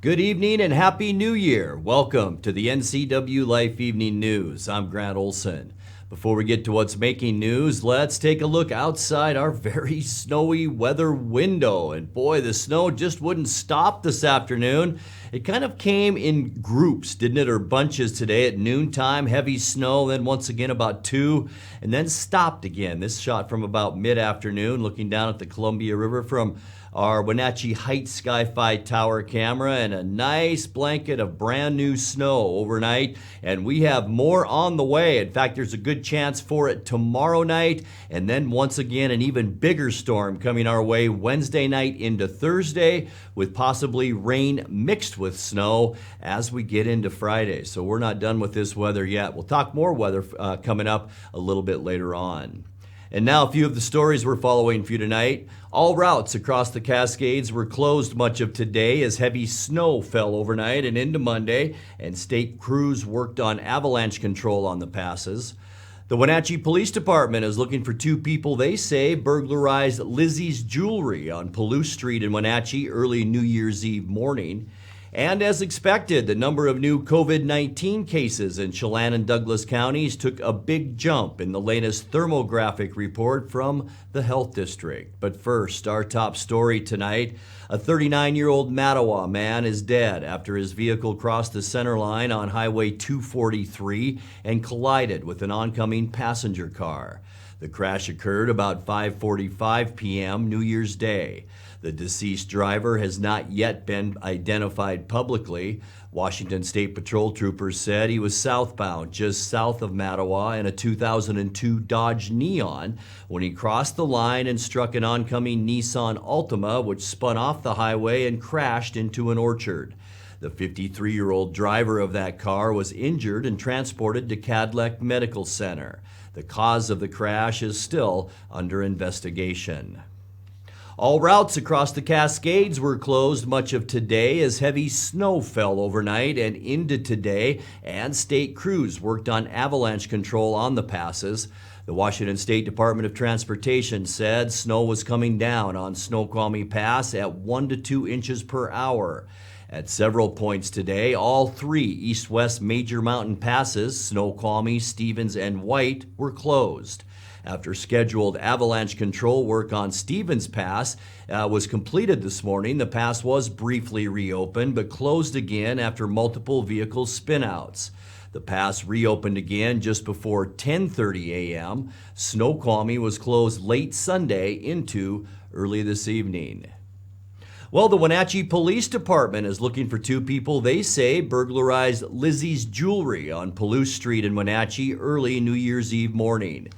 Good evening and Happy New Year. Welcome to the NCWLIFE Evening News. I'm Grant Olson. Before we get to what's making news, let's take a look outside our very snowy weather window. And boy, the snow just wouldn't stop this afternoon. It kind of came in groups, didn't it, or bunches today at noontime, heavy snow, then once again about 2, and then stopped again. This shot from about mid-afternoon, looking down at the Columbia River from our Wenatchee Heights Sky-Fi Tower camera, and a nice blanket of brand new snow overnight. And we have more on the way. In fact, there's a good chance for it tomorrow night, and then once again an even bigger storm coming our way Wednesday night into Thursday, with possibly rain mixed with snow as we get into Friday. So we're not done with this weather yet. We'll talk more weather coming up a little bit later on. And now a few of the stories we're following for you tonight. All routes across the Cascades were closed much of today as heavy snow fell overnight and into Monday, and state crews worked on avalanche control on the passes. The Wenatchee Police Department is looking for 2 people they say burglarized Lizzy's jewelry on Palouse Street in Wenatchee early New Year's Eve morning. And as expected, the number of new COVID-19 cases in Chelan and Douglas counties took a big jump in the latest Thermographic report from the Health District. But first, our top story tonight. A 39-year-old Mattawa man is dead after his vehicle crossed the center line on Highway 243 and collided with an oncoming passenger car. The crash occurred about 5:45 p.m. New Year's Day. The deceased driver has not yet been identified publicly. Washington State Patrol troopers said he was southbound just south of Mattawa in a 2002 Dodge Neon when he crossed the line and struck an oncoming Nissan Altima, which spun off the highway and crashed into an orchard. The 53-year-old driver of that car was injured and transported to Cadillac Medical Center. The cause of the crash is still under investigation. All routes across the Cascades were closed much of today as heavy snow fell overnight and into today, and state crews worked on avalanche control on the passes. The Washington State Department of Transportation said snow was coming down on Snoqualmie Pass at 1 to 2 inches per hour. At several points today, all 3 east-west major mountain passes, Snoqualmie, Stevens, and White, were closed. After scheduled avalanche control work on Stevens Pass was completed this morning, the pass was briefly reopened but closed again after multiple vehicle spinouts. The pass reopened again just before 10:30 a.m. Snoqualmie was closed late Sunday into early this evening. Well, the Wenatchee Police Department is looking for 2 people they say burglarized Lizzy's jewelry on Palouse Street in Wenatchee early New Year's Eve morning.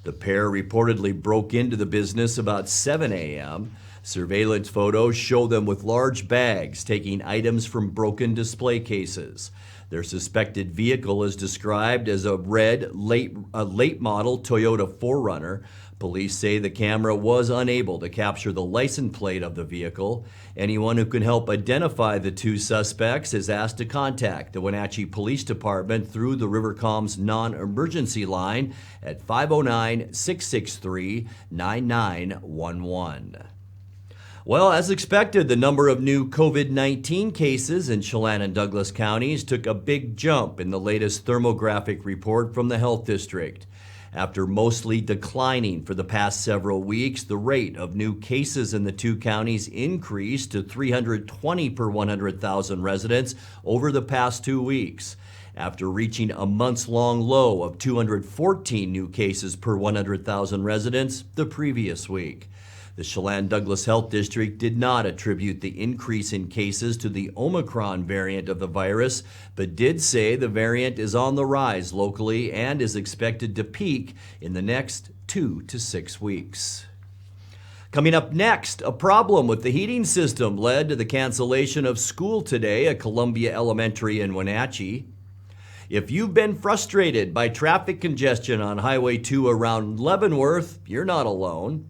The pair reportedly broke into the business about 7 a.m. Surveillance photos show them with large bags taking items from broken display cases. Their suspected vehicle is described as a red late model Toyota 4Runner. Police say the camera was unable to capture the license plate of the vehicle. Anyone who can help identify the 2 suspects is asked to contact the Wenatchee Police Department through the Rivercom's non-emergency line at 509-663-9911. Well, as expected, the number of new COVID-19 cases in Chelan and Douglas counties took a big jump in the latest Thermographic report from the Health District. After mostly declining for the past several weeks, the rate of new cases in the 2 counties increased to 320 per 100,000 residents over the past 2 weeks, after reaching a months-long low of 214 new cases per 100,000 residents the previous week. The Chelan Douglas Health District did not attribute the increase in cases to the Omicron variant of the virus, but did say the variant is on the rise locally and is expected to peak in the next 2 to 6 weeks. Coming up next, a problem with the heating system led to the cancellation of school today at Columbia Elementary in Wenatchee. If you've been frustrated by traffic congestion on Highway 2 around Leavenworth, you're not alone.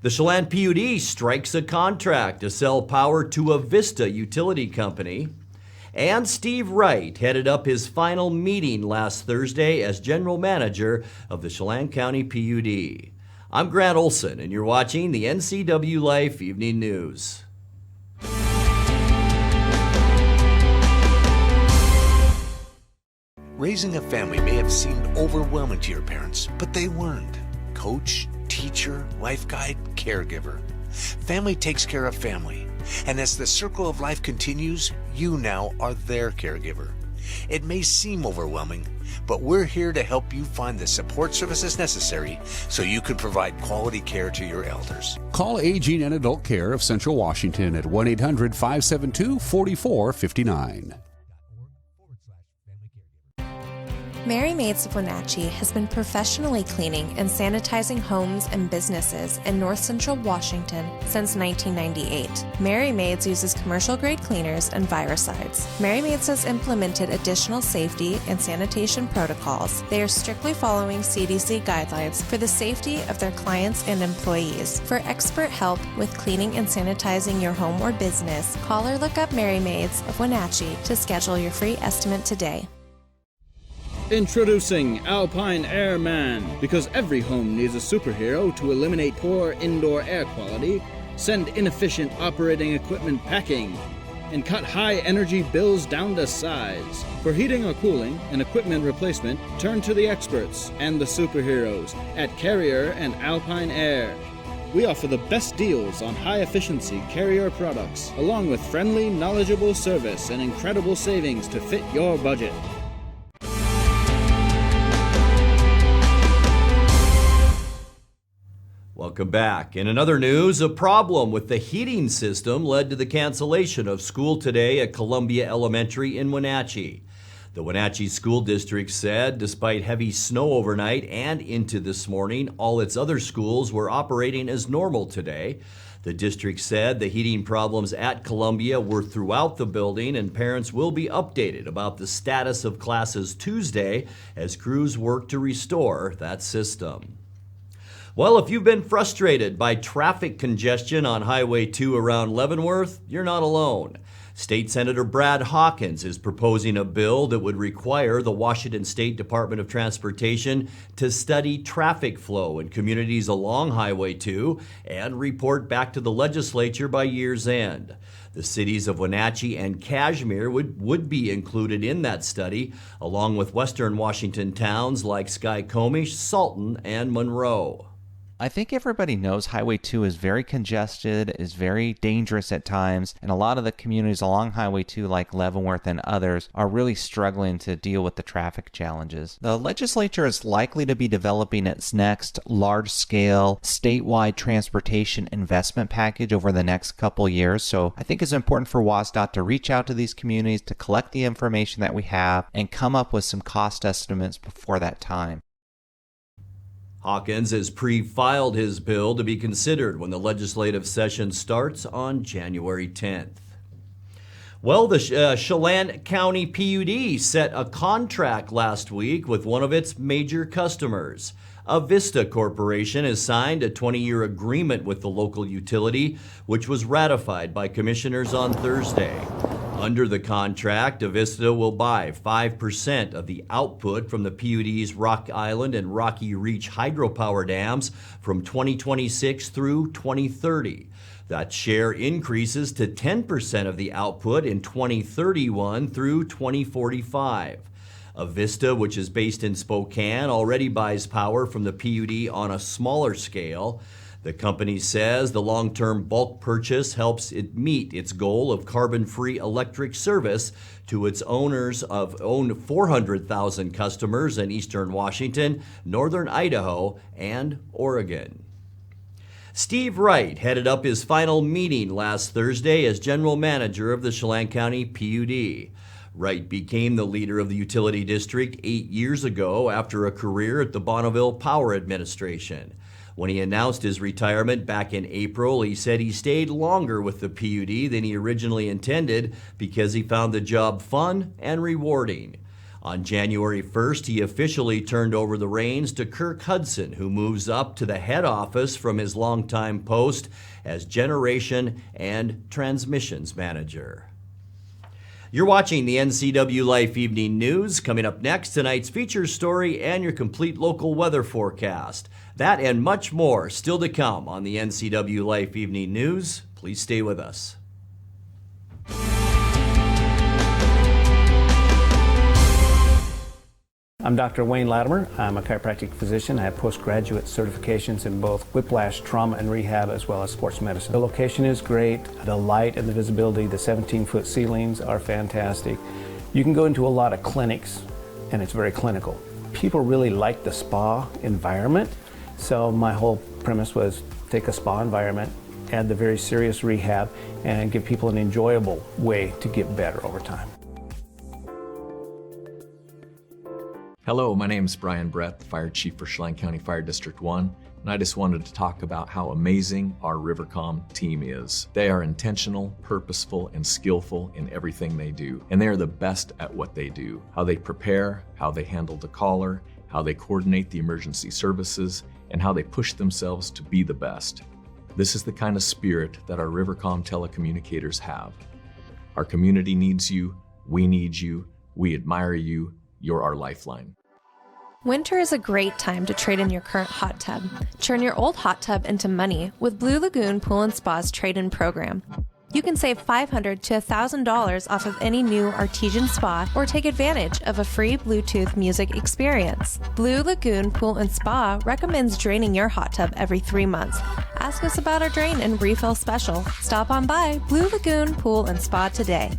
The Chelan PUD strikes a contract to sell power to a Vista utility company. And Steve Wright headed up his final meeting last Thursday as general manager of the Chelan County PUD. I'm Grant Olson, and you're watching the NCWLIFE Evening News. Raising a family may have seemed overwhelming to your parents, but they weren't. Coach, teacher, life guide, caregiver. Family takes care of family. And as the circle of life continues, you now are their caregiver. It may seem overwhelming, but we're here to help you find the support services necessary so you can provide quality care to your elders. Call Aging and Adult Care of Central Washington at 1-800-572-4459. Mary Maids of Wenatchee has been professionally cleaning and sanitizing homes and businesses in North Central Washington since 1998. Mary Maids uses commercial-grade cleaners and viricides. Mary Maids has implemented additional safety and sanitation protocols. They are strictly following CDC guidelines for the safety of their clients and employees. For expert help with cleaning and sanitizing your home or business, call or look up Mary Maids of Wenatchee to schedule your free estimate today. Introducing Alpine Airman. Because every home needs a superhero to eliminate poor indoor air quality, send inefficient operating equipment packing, and cut high energy bills down to size. For heating or cooling and equipment replacement, turn to the experts and the superheroes at Carrier and Alpine Air. We offer the best deals on high-efficiency Carrier products, along with friendly, knowledgeable service and incredible savings to fit your budget. Welcome back. In another news, a problem with the heating system led to the cancellation of school today at Columbia Elementary in Wenatchee. The Wenatchee School District said despite heavy snow overnight and into this morning, all its other schools were operating as normal today. The district said the heating problems at Columbia were throughout the building and parents will be updated about the status of classes Tuesday as crews work to restore that system. Well, if you've been frustrated by traffic congestion on Highway 2 around Leavenworth, you're not alone. State Senator Brad Hawkins is proposing a bill that would require the Washington State Department of Transportation to study traffic flow in communities along Highway 2 and report back to the legislature by year's end. The cities of Wenatchee and Cashmere would be included in that study, along with western Washington towns like Skykomish, Salton, and Monroe. I think everybody knows Highway 2 is very congested, is very dangerous at times, and a lot of the communities along Highway 2, like Leavenworth and others, are really struggling to deal with the traffic challenges. The legislature is likely to be developing its next large-scale statewide transportation investment package over the next couple years, so I think it's important for WSDOT to reach out to these communities to collect the information that we have and come up with some cost estimates before that time. Hawkins has pre-filed his bill to be considered when the legislative session starts on January 10th. Well, the Chelan County PUD set a contract last week with one of its major customers. Avista Corporation has signed a 20-year agreement with the local utility, which was ratified by commissioners on Thursday. Under the contract, Avista will buy 5% of the output from the PUD's Rock Island and Rocky Reach hydropower dams from 2026 through 2030. That share increases to 10% of the output in 2031 through 2045. Avista, which is based in Spokane, already buys power from the PUD on a smaller scale. The company says the long-term bulk purchase helps it meet its goal of carbon-free electric service to its owners of 400,000 customers in eastern Washington, northern Idaho, and Oregon. Steve Wright headed up his final meeting last Thursday as general manager of the Chelan County PUD. Wright became the leader of the utility district 8 years ago after a career at the Bonneville Power Administration. When he announced his retirement back in April, he said he stayed longer with the PUD than he originally intended because he found the job fun and rewarding. On January 1st, he officially turned over the reins to Kirk Hudson, who moves up to the head office from his longtime post as Generation and Transmissions Manager. You're watching the NCWLIFE Evening News. Coming up next, tonight's feature story and your complete local weather forecast. That and much more still to come on the NCWLIFE Evening News. Please stay with us. I'm Dr. Wayne Latimer. I'm a chiropractic physician. I have postgraduate certifications in both whiplash, trauma and rehab, as well as sports medicine. The location is great. The light and the visibility, the 17-foot ceilings are fantastic. You can go into a lot of clinics, and it's very clinical. People really like the spa environment, so my whole premise was take a spa environment, add the very serious rehab, and give people an enjoyable way to get better over time. Hello, my name is Brian Brett, the Fire Chief for Chelan County Fire District 1, and I just wanted to talk about how amazing our Rivercom team is. They are intentional, purposeful, and skillful in everything they do, and they are the best at what they do. How they prepare, how they handle the caller, how they coordinate the emergency services, and how they push themselves to be the best. This is the kind of spirit that our Rivercom telecommunicators have. Our community needs you, we need you, we admire you, you're our lifeline. Winter is a great time to trade in your current hot tub. Turn your old hot tub into money with Blue Lagoon Pool and Spa's trade-in program. You can save $500 to $1,000 off of any new artesian spa or take advantage of a free Bluetooth music experience. Blue Lagoon Pool and Spa recommends draining your hot tub every 3 months. Ask us about our drain and refill special. Stop on by Blue Lagoon Pool and Spa today.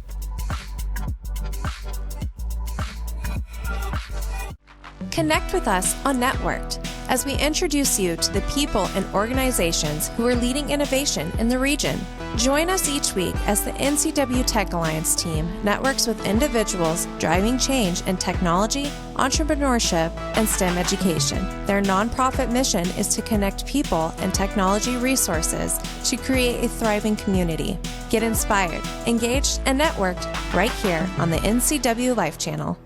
Connect with us on Networked as we introduce you to the people and organizations who are leading innovation in the region. Join us each week as the NCW Tech Alliance team networks with individuals driving change in technology, entrepreneurship, and STEM education. Their nonprofit mission is to connect people and technology resources to create a thriving community. Get inspired, engaged, and networked right here on the NCWLIFE channel.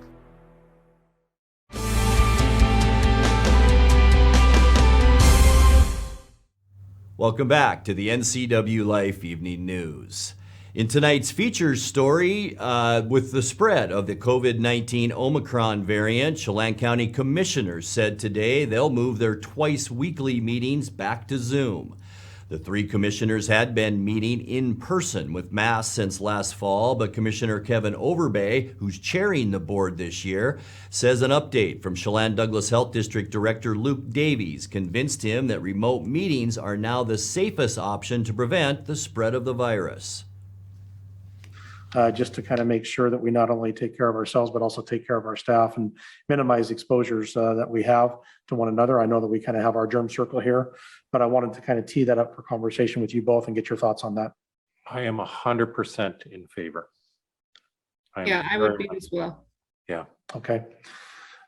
Welcome back to the NCWLIFE Evening News. In tonight's features story, with the spread of the COVID-19 Omicron variant, Chelan County commissioners said today they'll move their twice-weekly meetings back to Zoom. The three commissioners had been meeting in person with masks since last fall, but Commissioner Kevin Overbay, who's chairing the board this year, says an update from Chelan and Douglas Health District Director Luke Davies convinced him that remote meetings are now the safest option to prevent the spread of the virus. Just to kind of make sure that we not only take care of ourselves, but also take care of our staff and minimize exposures that we have to one another. I know that we kind of have our germ circle here, but I wanted to kind of tee that up for conversation with you both and get your thoughts on that. I am 100% in favor. I would be as well. Yeah. Okay.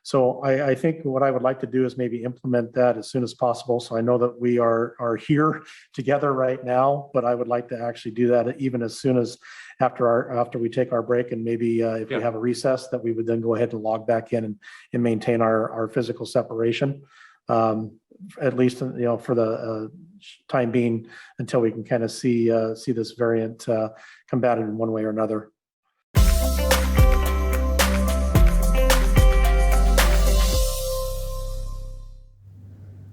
So I think what I would like to do is maybe implement that as soon as possible. So I know that we are here together right now, but I would like to actually do that even as soon as after we take our break, and maybe if we have a recess, that we would then go ahead and log back in and maintain our physical separation, at least for the time being, until we can kind of see this variant combated in one way or another.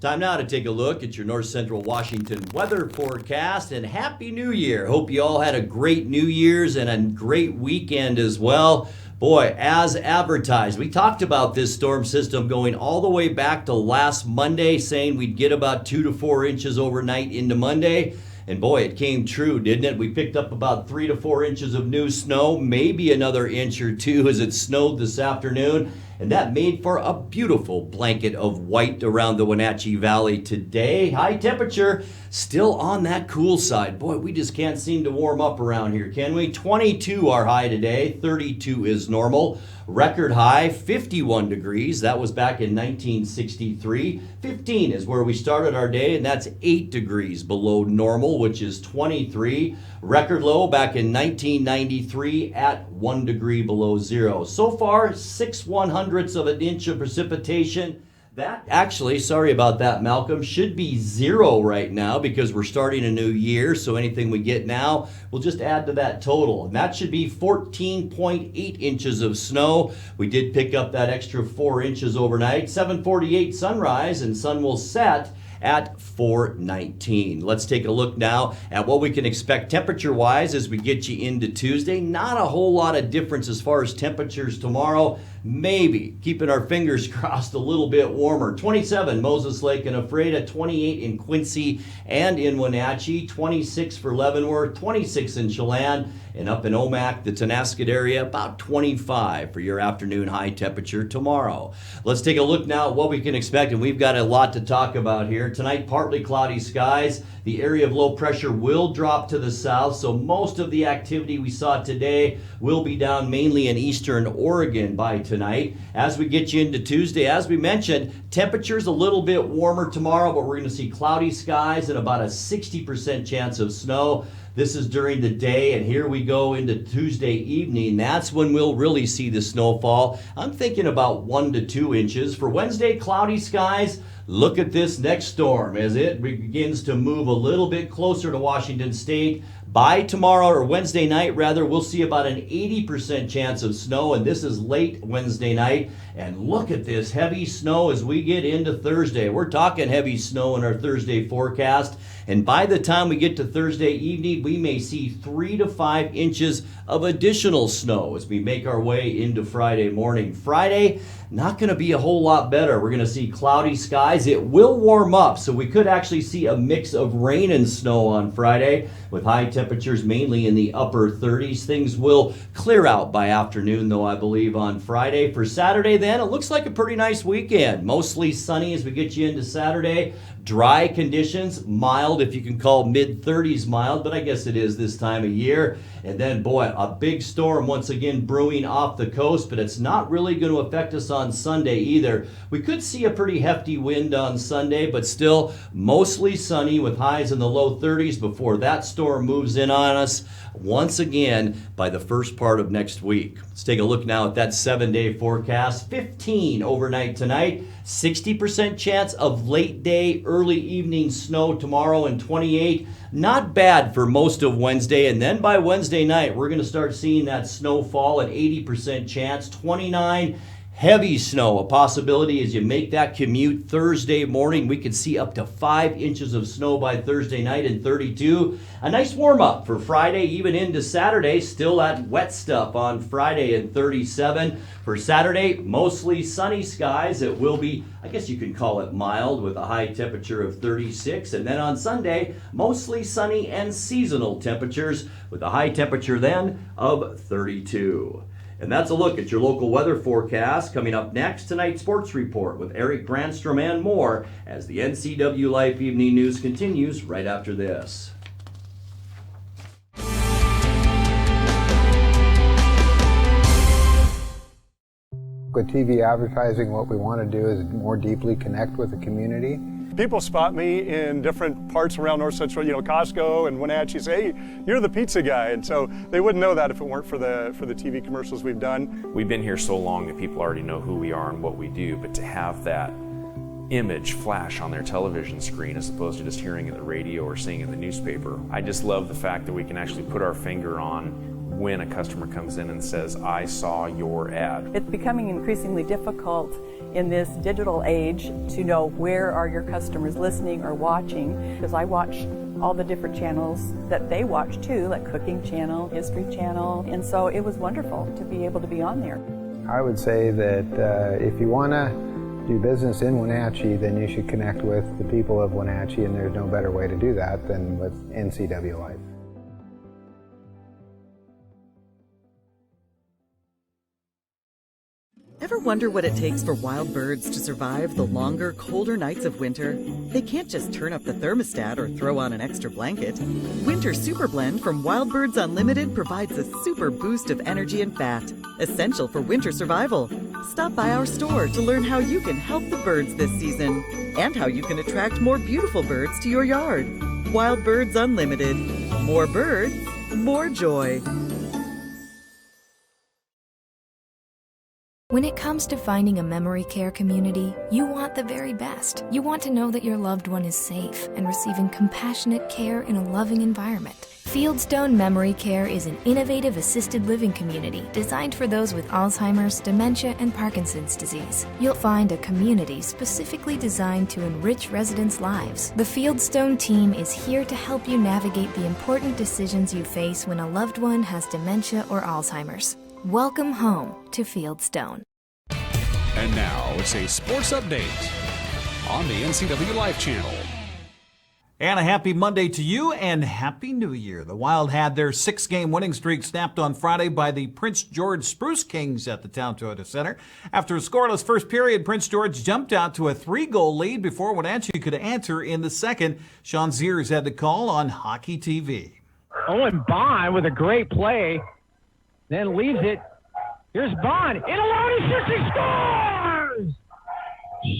Time now to take a look at your North Central Washington weather forecast, and Happy New Year. Hope you all had a great New Year's and a great weekend as well. Boy, as advertised, we talked about this storm system going all the way back to last Monday, saying we'd get about 2 to 4 inches overnight into Monday. And boy, it came true, didn't it? We picked up about 3 to 4 inches of new snow, maybe another inch or two as it snowed this afternoon. And that made for a beautiful blanket of white around the Wenatchee Valley today. High temperature, still on that cool side. Boy, we just can't seem to warm up around here, can we? 22 our high today, 32 is normal. Record high, 51 degrees. That was back in 1963. 15 is where we started our day, and that's 8 degrees below normal, which is 23. Record low back in 1993 at 1 degree below zero. So far, 6/100ths of an inch of precipitation. That actually, sorry about that, Malcolm, should be 0 right now because we're starting a new year. So anything we get now, we'll just add to that total. And that should be 14.8 inches of snow. We did pick up that extra 4 inches overnight. 7:48 sunrise, and sun will set at 419. Let's take a look now at what we can expect temperature-wise as we get you into Tuesday. Not a whole lot of difference as far as temperatures tomorrow. Maybe keeping our fingers crossed a little bit warmer. 27 Moses Lake and Ephrata, 28 in Quincy and in Wenatchee, 26 for Leavenworth, 26 in Chelan, and up in Omak, the Tonasket area, about 25 for your afternoon high temperature tomorrow. Let's take a look now at what we can expect, and we've got a lot to talk about here. Tonight, partly cloudy skies. The area of low pressure will drop to the south, so most of the activity we saw today will be down mainly in eastern Oregon by tonight. As we get you into Tuesday, as we mentioned, temperatures a little bit warmer tomorrow, but we're going to see cloudy skies and about a 60% chance of snow. This is during the day, and here we go into Tuesday evening. That's when we'll really see the snowfall. I'm thinking about 1 to 2 inches. For Wednesday, cloudy skies. Look at this next storm as it begins to move a little bit closer to Washington State. By tomorrow, or Wednesday night rather, we'll see about an 80% chance of snow, and this is late Wednesday night. And look at this heavy snow as we get into Thursday. We're talking heavy snow in our Thursday forecast, and by the time we get to Thursday evening, we may see 3 to 5 inches of additional snow as we make our way into Friday morning. Friday, not going to be a whole lot better. We're going to see cloudy skies. It will warm up, so we could actually see a mix of rain and snow on Friday with high temperatures mainly in the upper 30s. Things will clear out by afternoon, though, I believe, on Friday. For Saturday, then, it looks like a pretty nice weekend. Mostly sunny as we get you into Saturday. Dry conditions, mild, if you can call mid-30s mild, but I guess it is this time of year. And then, boy, a big storm once again brewing off the coast, but it's not really going to affect us on Sunday either. We could see a pretty hefty wind on Sunday, but still mostly sunny with highs in the low 30s before that storm moves in on us once again by the first part of next week. Let's take a look now at that 7-day forecast. 15 overnight tonight, 60% chance of late day, early evening snow tomorrow, and 28. Not bad for most of Wednesday, and then by Wednesday night, we're going to start seeing that snowfall, an 80% chance, 29. Heavy snow, a possibility as you make that commute Thursday morning. We could see up to 5 inches of snow by Thursday night and 32. A nice warm up for Friday, even into Saturday. Still that wet stuff on Friday and 37. For Saturday, mostly sunny skies. It will be, I guess you can call it mild with a high temperature of 36. And then on Sunday, mostly sunny and seasonal temperatures with a high temperature then of 32. And that's a look at your local weather forecast. Coming up next, tonight's sports report with Eric Granstrom and more as the NCWLIFE Evening News continues right after this. With TV advertising, what we want to do is more deeply connect with the community. People spot me in different parts around North Central, Costco and Wenatchee, say, hey, you're the pizza guy. And so they wouldn't know that if it weren't for the TV commercials we've done. We've been here so long that people already know who we are and what we do, but to have that image flash on their television screen as opposed to just hearing it in the radio or seeing it in the newspaper, I just love the fact that we can actually put our finger on when a customer comes in and says, I saw your ad. It's becoming increasingly difficult in this digital age to know where are your customers listening or watching, because I watch all the different channels that they watch too, like Cooking Channel, History Channel, and so it was wonderful to be able to be on there. I would say that if you want to do business in Wenatchee, then you should connect with the people of Wenatchee, and there's no better way to do that than with NCWLIFE. Ever wonder what it takes for wild birds to survive the longer, colder nights of winter? They can't just turn up the thermostat or throw on an extra blanket. Winter Super Blend from Wild Birds Unlimited provides a super boost of energy and fat, essential for winter survival. Stop by our store to learn how you can help the birds this season and how you can attract more beautiful birds to your yard. Wild Birds Unlimited. More birds, more joy. When it comes to finding a memory care community, you want the very best. You want to know that your loved one is safe and receiving compassionate care in a loving environment. Fieldstone Memory Care is an innovative assisted living community designed for those with Alzheimer's, dementia, and Parkinson's disease. You'll find a community specifically designed to enrich residents' lives. The Fieldstone team is here to help you navigate the important decisions you face when a loved one has dementia or Alzheimer's. Welcome home to Fieldstone. And now it's a sports update on the NCWLIFE channel. And a happy Monday to you and Happy New Year. The Wild had their 6-game winning streak snapped on Friday by the Prince George Spruce Kings at the Town Toyota Center. After a scoreless first period, Prince George jumped out to a 3-goal lead before Wenatchee could answer in the second. Sean Ziers had the call on Hockey TV. Owen Bond with a great play, then leaves it. Here's Bond. In alone, he scores!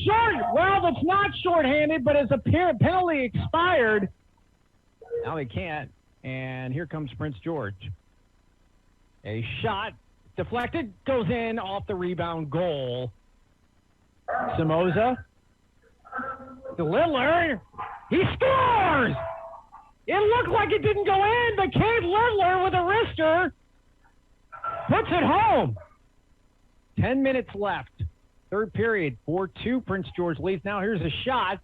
Short. Well, that's not shorthanded, but as a penalty expired. Now they can't. And here comes Prince George. A shot deflected, goes in off the rebound goal. Samoza. To Littler. He scores! It looked like it didn't go in, but Cade Littler with a wrister puts it home. 10 minutes left. Third period, 4-2, Prince George leads. Now here's a shot,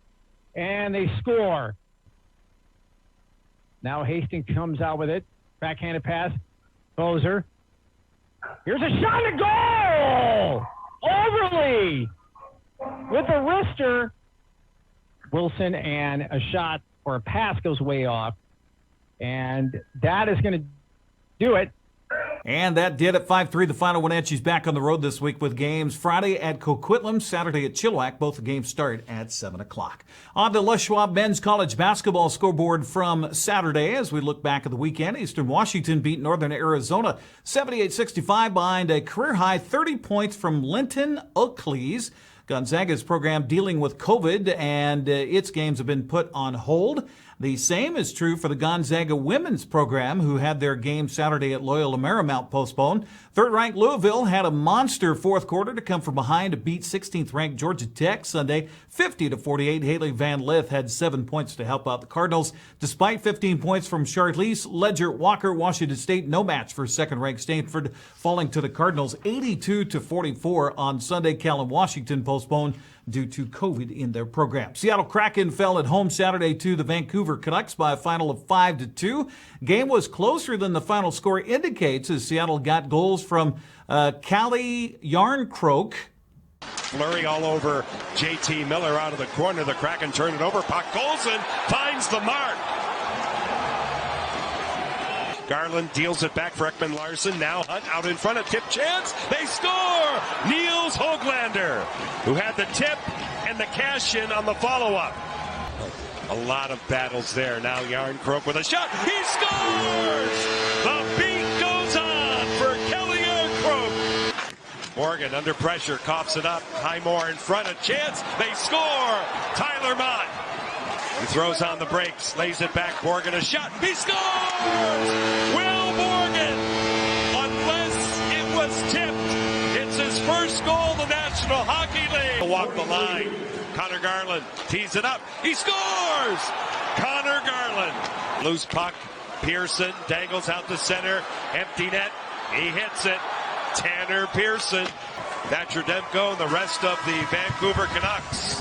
and they score. Now Hastings comes out with it. Backhanded pass. Bozer. Here's a shot and a goal! Overly! With a wrister. Wilson, and a shot or a pass goes way off. And that is going to do it. And that did it. 5-3 the final. Wenatchee's back on the road this week with games Friday at Coquitlam, Saturday at Chilliwack. Both the games start at 7 o'clock. On to Les Schwab men's college basketball scoreboard from Saturday as we look back at the weekend. Eastern Washington beat Northern Arizona 78-65 behind a career-high 30 points from Linton Oakleys. Gonzaga's program dealing with COVID and its games have been put on hold. The same is true for the Gonzaga women's program, who had their game Saturday at Loyola Marymount postponed. Third-ranked Louisville had a monster fourth quarter to come from behind to beat 16th-ranked Georgia Tech Sunday 50-48. Haley Van Lith had 7 points to help out the Cardinals. Despite 15 points from Charlize Ledger-Walker, Washington State no match for second-ranked Stanford, falling to the Cardinals 82-44 on Sunday. Cal Washington postponed due to COVID in their program. Seattle Kraken fell at home Saturday to the Vancouver Canucks by a final of 5-2. Game was closer than the final score indicates as Seattle got goals from Callie Yarncroke. Flurry all over JT Miller out of the corner. The Kraken turn it over. Puck goes and finds the mark. Garland deals it back for Ekman Larson. Now Hunt out in front, a tip chance. They score! Niels Hoglander, who had the tip and the cash in on the follow-up. A lot of battles there. Now Yarncroke with a shot. He scores! The beat goes on for Kelly Yarncroke. Morgan under pressure, coughs it up. Highmore in front, a chance. They score! Tyler Mott. He throws on the brakes, lays it back. Morgan a shot. He scores! Will Morgan, unless it was tipped, it's his first goal in the National Hockey League. Walk the line. Connor Garland tees it up. He scores! Connor Garland. Loose puck. Pearson dangles out the center. Empty net. He hits it. Tanner Pearson. Thatcher Demko and the rest of the Vancouver Canucks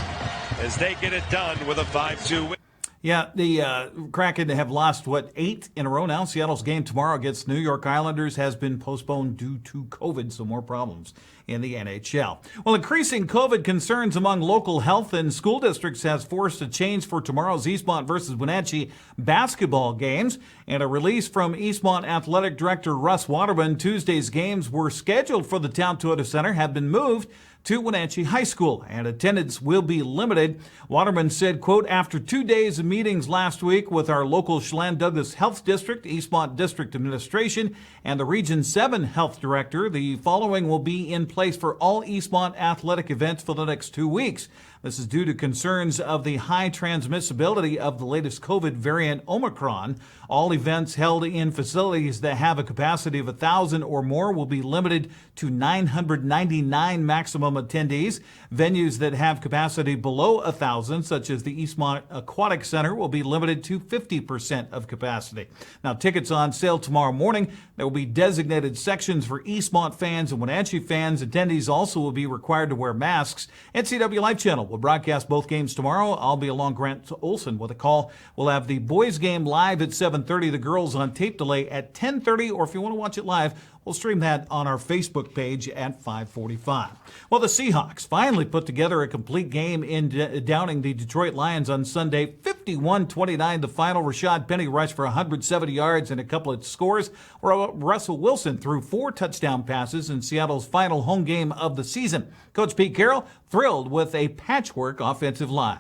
as they get it done with a 5-2 win. Yeah, the Kraken have lost, 8 in a row now. Seattle's game tomorrow against New York Islanders has been postponed due to COVID, so more problems in the NHL. Well, increasing COVID concerns among local health and school districts has forced a change for tomorrow's Eastmont versus Wenatchee basketball games. And a release from Eastmont Athletic Director Russ Waterman, Tuesday's games were scheduled for the Town Toyota Center have been moved to Wenatchee High School, and attendance will be limited. Waterman said, quote, after 2 days of meetings last week with our local Chelan and Douglas Health District, Eastmont District Administration, and the Region 7 Health Director, the following will be in place for all Eastmont athletic events for the next 2 weeks. This is due to concerns of the high transmissibility of the latest COVID variant Omicron. All events held in facilities that have a capacity of 1,000 or more will be limited to 999 maximum attendees. Venues that have capacity below 1,000, such as the Eastmont Aquatic Center, will be limited to 50% of capacity. Now, tickets on sale tomorrow morning. There will be designated sections for Eastmont fans and Wenatchee fans. Attendees also will be required to wear masks. NCW Life Channel will broadcast both games tomorrow. I'll be along Grant Olson with a call. We'll have the boys game live at 7:30, the girls on tape delay at 10:30, or if you want to watch it live, we'll stream that on our Facebook page at 5:45. Well, the Seahawks finally put together a complete game in downing the Detroit Lions on Sunday. 51-29 the final. Rashad Penny rushed for 170 yards and a couple of scores. Russell Wilson threw 4 touchdown passes in Seattle's final home game of the season. Coach Pete Carroll thrilled with a patchwork offensive line.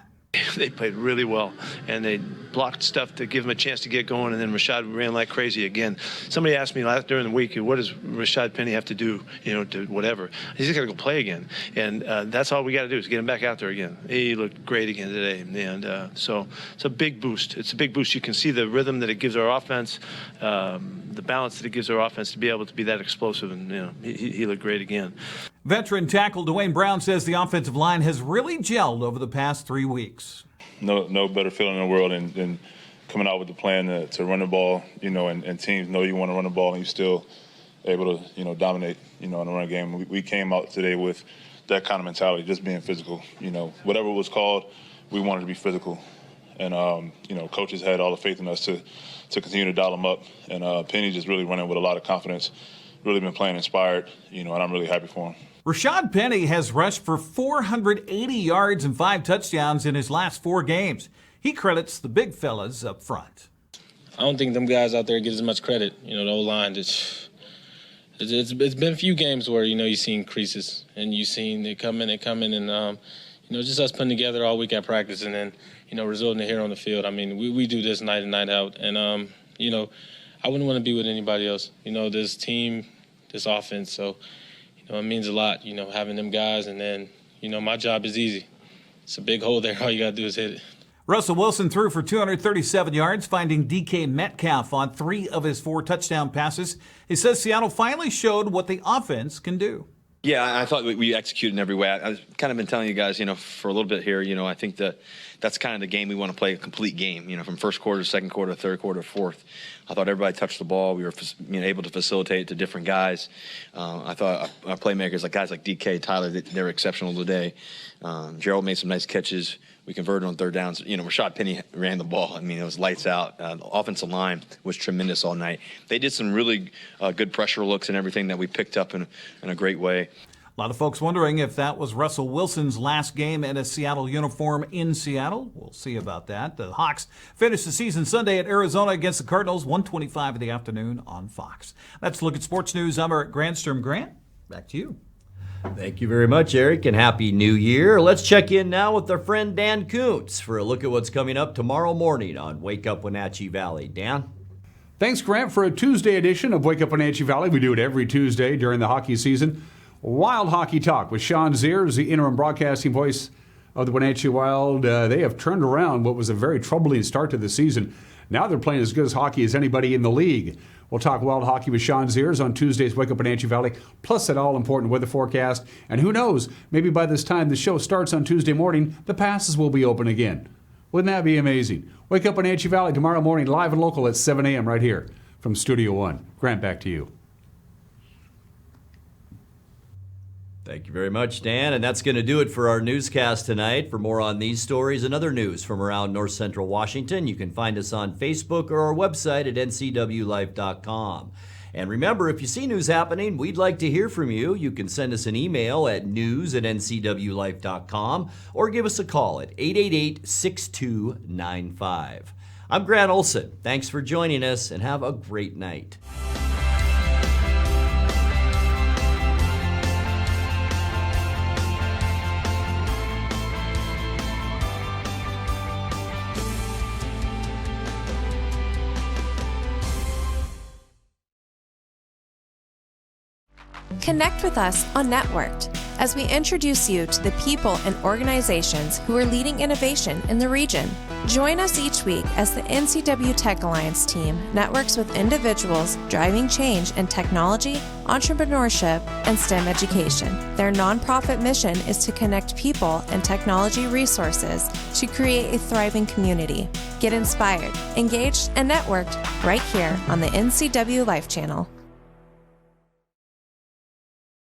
They played really well, and they blocked stuff to give them a chance to get going, and then Rashad ran like crazy again. Somebody asked me during the week, what does Rashad Penny have to do, to whatever? He's got to go play again, and that's all we got to do is get him back out there again. He looked great again today, and so it's a big boost. It's a big boost. You can see the rhythm that it gives our offense, the balance that it gives our offense to be able to be that explosive, and he looked great again. Veteran tackle Dwayne Brown says the offensive line has really gelled over the past 3 weeks. No better feeling in the world than coming out with the plan to run the ball, and teams know you want to run the ball and you're still able to, dominate, in the run game. We came out today with that kind of mentality, just being physical. Whatever was called, we wanted to be physical. And, coaches had all the faith in us to continue to dial them up. And Penny just really running with a lot of confidence, really been playing inspired, and I'm really happy for him. Rashad Penny has rushed for 480 yards and 5 touchdowns in his last 4 games. He credits the big fellas up front. I don't think them guys out there get as much credit. The O-line, it's been a few games where, you've seen creases and you've seen they come in and, just us putting together all week at practice and then, resulting to here on the field. I mean, we do this night in, night out. And, I wouldn't want to be with anybody else. This team, this offense, so it means a lot, having them guys. And then, my job is easy. It's a big hole there. All you got to do is hit it. Russell Wilson threw for 237 yards, finding DK Metcalf on 3 of his 4 touchdown passes. He says Seattle finally showed what the offense can do. Yeah, I thought we executed in every way. I've kind of been telling you guys, for a little bit here, I think that's kind of the game we want to play, a complete game, from first quarter, second quarter, third quarter, fourth. I thought everybody touched the ball. We were able to facilitate it to different guys. I thought our playmakers, guys like DK, Tyler, they were exceptional today. Gerald made some nice catches. We converted on third downs. Rashad Penny ran the ball. I mean, it was lights out. The offensive line was tremendous all night. They did some really good pressure looks and everything that we picked up in a great way. A lot of folks wondering if that was Russell Wilson's last game in a Seattle uniform in Seattle. We'll see about that. The Hawks finish the season Sunday at Arizona against the Cardinals, 1:25 in the afternoon on Fox. Let's look at sports news. I'm Eric Grandstrom. Grant, back to you. Thank you very much, Eric, and Happy New Year. Let's check in now with our friend Dan Kuntz for a look at what's coming up tomorrow morning on Wake Up Wenatchee Valley. Dan? Thanks, Grant, for a Tuesday edition of Wake Up Wenatchee Valley. We do it every Tuesday during the hockey season. Wild Hockey Talk with Sean Ziers, the interim broadcasting voice of the Wenatchee Wild. They have turned around what was a very troubling start to the season. Now they're playing as good as hockey as anybody in the league. We'll talk Wild Hockey with Sean Ziers on Tuesday's Wake Up Wenatchee Valley, plus that all-important weather forecast. And who knows, maybe by this time the show starts on Tuesday morning, the passes will be open again. Wouldn't that be amazing? Wake Up Wenatchee Valley tomorrow morning, live and local at 7 a.m. right here from Studio One. Grant, back to you. Thank you very much, Dan. And that's going to do it for our newscast tonight. For more on these stories and other news from around North Central Washington, you can find us on Facebook or our website at ncwlife.com. And remember, if you see news happening, we'd like to hear from you. You can send us an email at news@ncwlife.com or give us a call at 888-6295. I'm Grant Olson. Thanks for joining us and have a great night. Connect with us on Networked. as we introduce you to the people and organizations who are leading innovation in the region. Join us each week as the NCW Tech Alliance team networks with individuals driving change in technology, entrepreneurship, and STEM education. Their nonprofit mission is to connect people and technology resources to create a thriving community. Get inspired, engaged, and networked right here on the NCWLIFE channel.